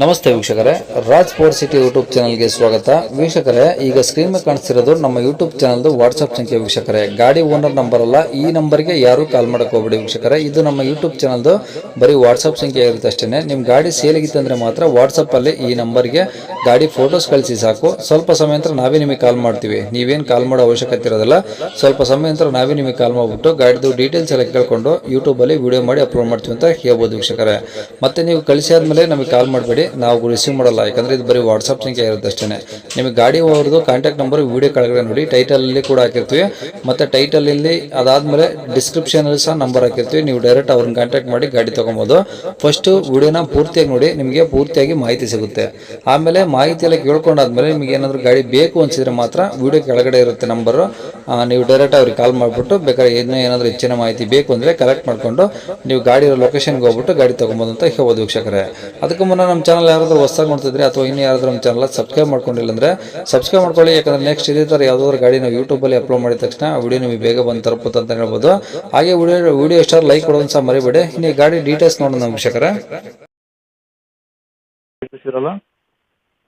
ನಮಸ್ತೆ ವೀಕ್ಷಕರೇ, Raj sports city YouTube ಚಾನಲ್ಗೆ ಸ್ವಾಗತ. ವೀಕ್ಷಕರೇ, ಈಗ ಸ್ಕ್ರೀನ್ ಮೇಲೆ ಕಾಣಿಸ್ತಿರೋದು ನಮ್ಮ ಯೂಟ್ಯೂಬ್ ಚಾನಲ್ದು ವಾಟ್ಸ್ಆಪ್ ಸಂಖ್ಯೆ. ವೀಕ್ಷಕರೇ, ಗಾಡಿ ಓನರ್ ನಂಬರ್ ಅಲ್ಲ, ಈ ನಂಬರ್ಗೆ ಯಾರು ಕಾಲ್ ಮಾಡಕ್ಕೆ ಹೋಗ್ಬೇಡಿ ವೀಕ್ಷಕರೇ. ಇದು ನಮ್ಮ ಯೂಟ್ಯೂಬ್ ಚಾನಲ್ದು ಬರೀ ವಾಟ್ಸ್ಆಪ್ ಸಂಖ್ಯೆ ಇರುತ್ತೆ ಅಷ್ಟೇ. ನಿಮ್ಮ ಗಾಡಿ ಸೇಲಿಗಿತ್ತಂದ್ರೆ ಮಾತ್ರ ವಾಟ್ಸಪ್ಪಲ್ಲಿ ಈ ನಂಬರ್ಗೆ ಗಾಡಿ ಫೋಟೋಸ್ ಕಳಿಸಿ ಸಾಕು. ಸ್ವಲ್ಪ ಸಮಯ ನಂತರ ನಾವೇ ನಿಮಗೆ ಕಾಲ್ ಮಾಡ್ತೀವಿ. ನೀವೇನು ಕಾಲ್ ಮಾಡೋ ಅವಶ್ಯಕತೆ ಇರೋದಿಲ್ಲ. ಸ್ವಲ್ಪ ಸಮಯ ನಂತರ ನಾವೇ ನಿಮಗೆ ಕಾಲ್ ಮಾಡಿಬಿಟ್ಟು ಗಾಡಿದು ಡೀಟೇಲ್ಸ್ ಎಲ್ಲ ಕೇಳ್ಕೊಂಡು ಯೂಟ್ಯೂಬಲ್ಲಿ ವಿಡಿಯೋ ಮಾಡಿ ಅಪ್ಲೋಡ್ ಮಾಡ್ತೀವಿ ಅಂತ ಹೇಳ್ಬೋದು ವೀಕ್ಷಕರೇ. ಮತ್ತೆ ನೀವು ಕಳಿಸಿ ಆದಮೇಲೆ ನಮಗೆ ಕಾಲ್ ಮಾಡಬೇಡಿ, ನಾವು ರಿಸೀವ್ ಮಾಡಲ್ಲ. ಯಾಕಂದ್ರೆ ಇದು ಬರೀ ವಾಟ್ಸಪ್ ಸಂಖ್ಯೆ ಇರುತ್ತೆ ಅಷ್ಟೇ. ನಿಮಗೆ ಗಾಡಿ ಅವ್ರದ್ದು ಕಾಂಟ್ಯಾಕ್ಟ್ ನಂಬರ್ ವಿಡಿಯೋ ಕೆಳಗಡೆ ನೋಡಿ, ಟೈಟಲ್ ಅಲ್ಲಿ ಕೂಡ ಹಾಕಿರ್ತೀವಿ. ಮತ್ತೆ ಟೈಟಲ್ ಇಲ್ಲಿ ಅದಾದ್ಮೇಲೆ ಡಿಸ್ಕ್ರಿಪ್ಷನ್ ಅಲ್ಲಿ ಸಹ ನಂಬರ್ ಹಾಕಿರ್ತೀವಿ. ನೀವು ಡೈರೆಕ್ಟ್ ಅವ್ರನ್ನ ಕಾಂಟ್ಯಾಕ್ಟ್ ಮಾಡಿ ಗಾಡಿ ತಗೊಬೋದು. ಫಸ್ಟ್ ವಿಡಿಯೋನ ಪೂರ್ತಿಯಾಗಿ ನೋಡಿ, ನಿಮಗೆ ಪೂರ್ತಿಯಾಗಿ ಮಾಹಿತಿ ಸಿಗುತ್ತೆ. ಆಮೇಲೆ ಮಾಹಿತಿ ಎಲ್ಲ ಕೇಳ್ಕೊಂಡಾದ್ಮೇಲೆ ನಿಮಗೆ ಏನಾದರೂ ಗಾಡಿ ಬೇಕು ಅನ್ಸಿದ್ರೆ ಮಾತ್ರ ವಿಡಿಯೋ ಕೆಳಗಡೆ ಇರುತ್ತೆ ನಂಬರು, ನೀವು ಡೈರೆಕ್ಟ್ ಅವ್ರಿಗೆ ಕಾಲ್ ಮಾಡಿಬಿಟ್ಟು ಬೇಕಾದ್ರೆ ಏನಾದರೂ ಹೆಚ್ಚಿನ ಮಾಹಿತಿ ಬೇಕು ಅಂದರೆ ಕಲೆಕ್ಟ್ ಮಾಡಿಕೊಂಡು ನೀವು ಗಾಡಿ ಲೊಕೇಶನ್ಗೆ ಹೋಗ್ಬಿಟ್ಟು ಗಾಡಿ ತೊಗೊಬೋದು ಅಂತ ಹೇಳ್ಬೋದು ವೀಕ್ಷಕರೇ. ಅದಕ್ಕೂ ಮುನ್ನ ನಮ್ಮ ಚಾನಲ್ ಯಾರಾದರೂ ಹೊಸದಾಗಿ ನೋಡ್ತಿದ್ರೆ ಅಥವಾ ಇನ್ನು ಯಾರಾದರೂ ನಮ್ಮ ಚಾನಲ್ ಸಬ್ಸ್ಕ್ರೈಬ್ ಮಾಡ್ಕೊಂಡಿಲ್ಲ ಅಂದರೆ ಸಬ್ಸ್ಕ್ರೈಬ್ ಮಾಡ್ಕೊಳ್ಳಿ. ಯಾಕಂದರೆ ನೆಕ್ಸ್ಟ್ ಇದೇ ಥರ ಯಾವುದಾದ್ರು ಗಾಡಿ ನಾವು ಯೂಟ್ಯೂಬಲ್ಲಿ ಅಪ್ಲೋಡ್ ಮಾಡಿದ ತಕ್ಷಣ ವಿಡಿಯೋ ನಿಮಗೆ ಬೇಗ ಬಂದು ತಲುಪುತ್ತೆ ಅಂತ ಹೇಳ್ಬೋದು. ಹಾಗೆ ವಿಡಿಯೋ ಎಷ್ಟಾದ್ರು ಲೈಕ್ ಕೊಡೋದು ಸಹ ಮರಿಬೇಡಿ. ಇನ್ನು ಈ ಗಾಡಿ ಡೀಟೇಲ್ಸ್ ನೋಡೋಣ ವೀಕ್ಷಕರೇ.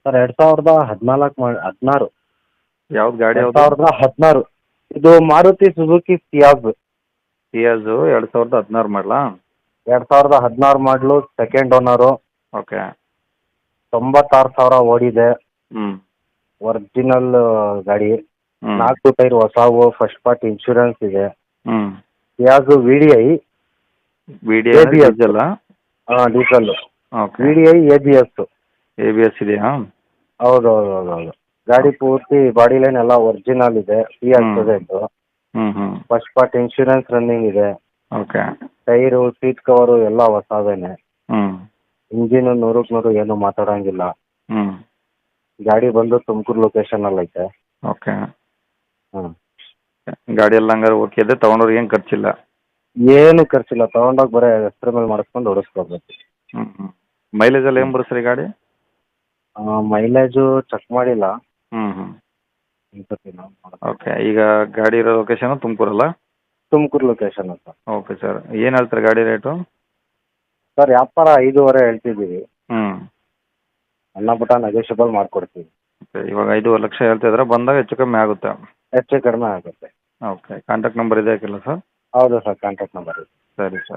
ಸರ್ 2016 ಯಾವ್ದು ಗಾಡಿ? ಯಾವ್ದು? 2016 ಇದು ಮಾರುತಿ ಸುಜುಕಿ ಸಿಯಾಜ್. ಸಿಯಾಜು 2016 ಮಾಡಲಾ? 2016 ಮಾಡಲು, ಸೆಕೆಂಡ್ ಓನರು. ಓಕೆ. 96,000 ಓಡಿದೆ. ಹ್ಞೂ ಒರಿಜಿನಲ್ ಗಾಡಿ. ಹ್ಞೂ 4 ಟೈರ್ ಹೊಸವು, ಫಸ್ಟ್ ಪಾರ್ಟಿ ಇನ್ಶೂರೆನ್ಸ್ ಇದೆ. ಹ್ಞೂ ಸಿಯಾಜು VDI ವಿಡಿಯೋ ABS. ಡೀಸೆಲ್ಲ? Diesel. Okay. VDI ABS. ABS ಇದೆಯಾ? ಹೌದು. ಗಾಡಿ ಪೂರ್ತಿ ಬಾಡಿ ಲೈನ್ ಎಲ್ಲ ಒರಿಜಿನಲ್ ಇದೆ. ಸಿಯಾಜ್ ಪ್ರೆಸೆಂಟ್. ಹ್ಞೂ ಹ್ಞೂ ಫಸ್ಟ್ ಪಾರ್ಟಿ ಇನ್ಶೂರೆನ್ಸ್ ರನ್ನಿಂಗ್ ಇದೆ. ಓಕೆ. ಟೈರು, ಸೀಟ್ ಕವರು ಎಲ್ಲ ಹೊಸವೇನೆ. ಹ್ಞೂ ಇಂಜಿನ್ 100ಕ್ಕೆ 100 ಏನು ಮಾತಾಡೋಂಗಿಲ್ಲ. ಹ್ಞೂ ಗಾಡಿ ಬಂದು ತುಮಕೂರು ಲೊಕೇಶನಲ್ಲಿ ಐತೆ. ಓಕೆ. ಹ್ಞೂ ಗಾಡಿ ಎಲ್ಲ ಹಂಗಾರೆ ಓಕೆ ಇದೆ, ತೊಗೊಂಡವ್ರಿಗೆ ಏನು ಖರ್ಚಿಲ್ಲ? ಏನು ಖರ್ಚಿಲ್ಲ, ತೊಗೊಂಡೋಗಿ ಬರೀ ಹೆಸ್ರ ಮೇಲೆ ಮಾಡಿಸ್ಕೊಂಡು ಓಡಿಸ್ಕೋಬೇಕು. ಹ್ಞೂ ಮೈಲೇಜ್ ಎಲ್ಲ ಏನು ಬರುತ್ತೆ ರೀ ಗಾಡಿ? ಮೈಲೇಜು ಚೆಕ್ ಮಾಡಿಲ್ಲ. ಹ್ಞೂ ಈ ಸರ್ತಿ ನಾವು ಓಕೆ. ಈಗ ಗಾಡಿ ಇರೋ ಲೊಕೇಶನು ತುಮಕೂರಲ್ಲ? ತುಮಕೂರು ಲೊಕೇಶನ್ ಅಂತ. Okay sir. ಏನು ಹೇಳ್ತಾರೆ ಗಾಡಿ ರೇಟು? ಸರ್ ವ್ಯಾಪಾರ 5.5 ಹೇಳ್ತಿದ್ದೀವಿ. ಹ್ಞೂ ಅನ್ನ ಪುಟ್ಟ ನೆಗೋಷಿಯಬಲ್ ಮಾಡಿಕೊಡ್ತೀವಿ. ಓಕೆ. ಇವಾಗ 5.5 ಲಕ್ಷ ಹೇಳ್ತಿದ್ರೆ ಬಂದಾಗ ಹೆಚ್ಚು ಕಮ್ಮಿ ಆಗುತ್ತೆ? ಹೆಚ್ಚು ಕಡಿಮೆ ಆಗುತ್ತೆ. ಓಕೆ. ಕಾಂಟ್ಯಾಕ್ಟ್ ನಂಬರ್ ಇದೆ ಹಾಕಿಲ್ಲ ಸರ್? ಹೌದು ಸರ್, ಕಾಂಟ್ಯಾಕ್ಟ್ ನಂಬರ್ ಇದೆ. ಸರಿ ಸರ್.